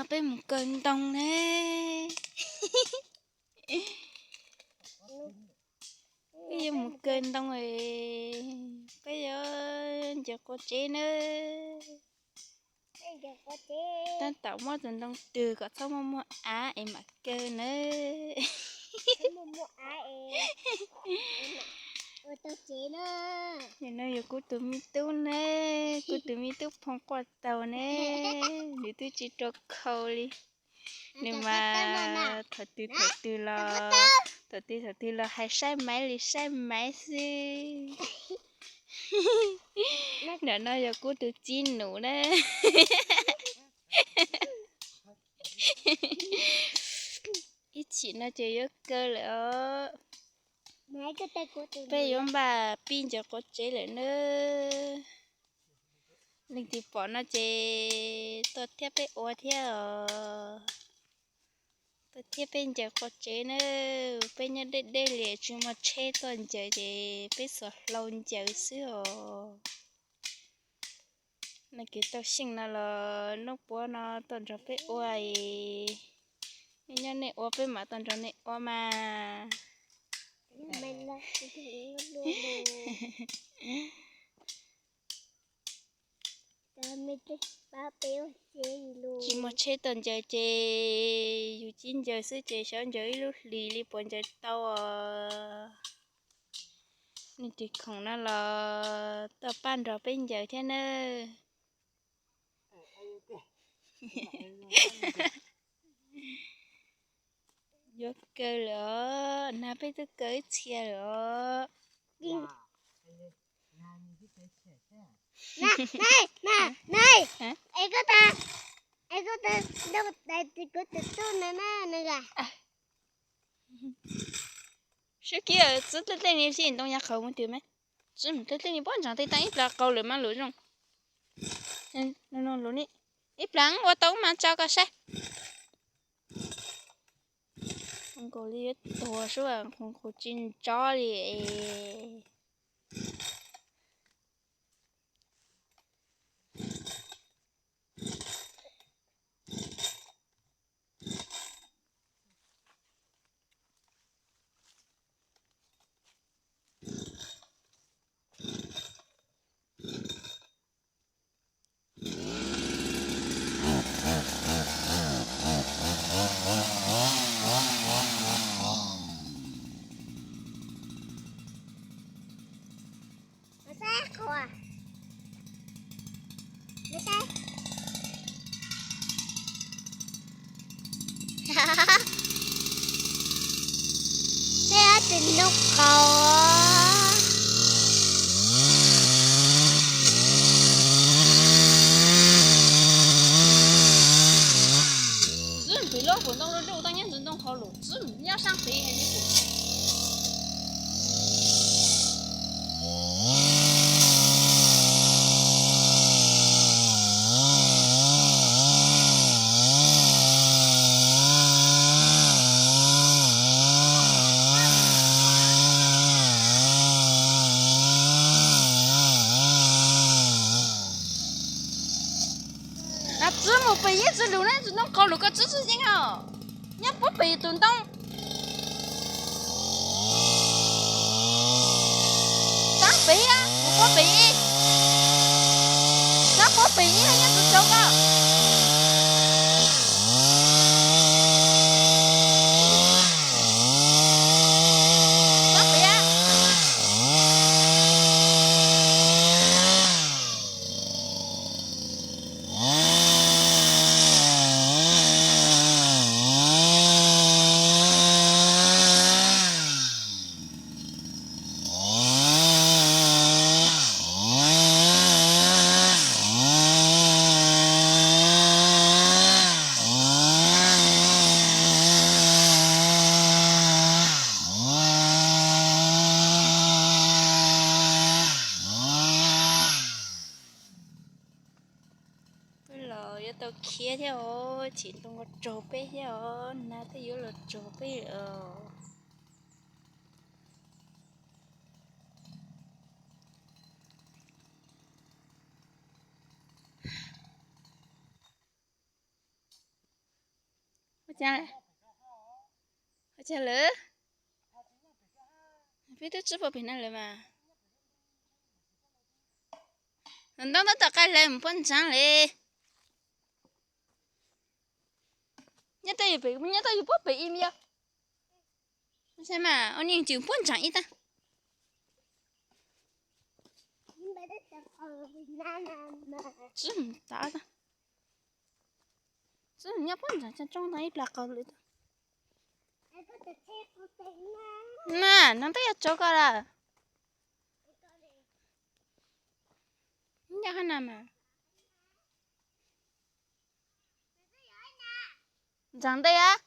mà bên một cơn đông nè bây giờ một cơn đông rồi bây giờ giờ có chế nữa ta tạo mua dần đông từ có sao mà mua á em mặc cơ nữa mua á em tao chế nữa nên nó giờ cứ tụi mi tu nè cứ tụi mi tu phong quạt tàu nè để tôi chỉ cho khâu đi nhưng mà thật từ là hay sai máy gì nè nó giờ cứ tụi chín nụ nè ít chỉ nó chơi yếu cơ nữa bây giờ bà pin cho có chế lại nữa linh thì bỏ nó chế tôi tiếp với ô theo tôi tiếp bên giờ có chế nữa bên nhà đây là chúng mà chế toàn giờ thì bây giờ lâu giờ xíu này cái tao sinh là nó bỏ nó toàn cho với ô ấy nhân này ô với mà toàn cho này ô mà mình là chỉ một chế tuần giờ chế dù 9 giờ xứ chế 6 giờ lúc lì 4 giờ tao nên thì không nó là tao ban rồi bây giờ thế nữa vô cơ nữa na bây giờ cưới chia nữa này em có ta đâu đây thì có tự tôn nè gà是给只在这里先东家口问对没？只唔在这里帮上在当一拉高了嘛路上，路呢，一plan我都嘛找个啥？我搞哩多少啊？我真找哩。Tình nút cầu只比老虎弄了肉当年只弄好路，只你要上飞还是不？只冇被一只路呢，只弄搞路个只只进哦，你不被动动，当被呀，我被，那不被你还要只走个。tao kia theo chỉ tao có trộn bé theo na tao yếu là trộn bé 讲嘞，我讲了，别都吃饱平了嘛。等到大概来唔半场嘞，你到有背，你到有不背一秒，为什么？我念就半场一单，这么大的，这人家半场才装到一百高里的，那都要走个了，你家看哪嘛？长的呀。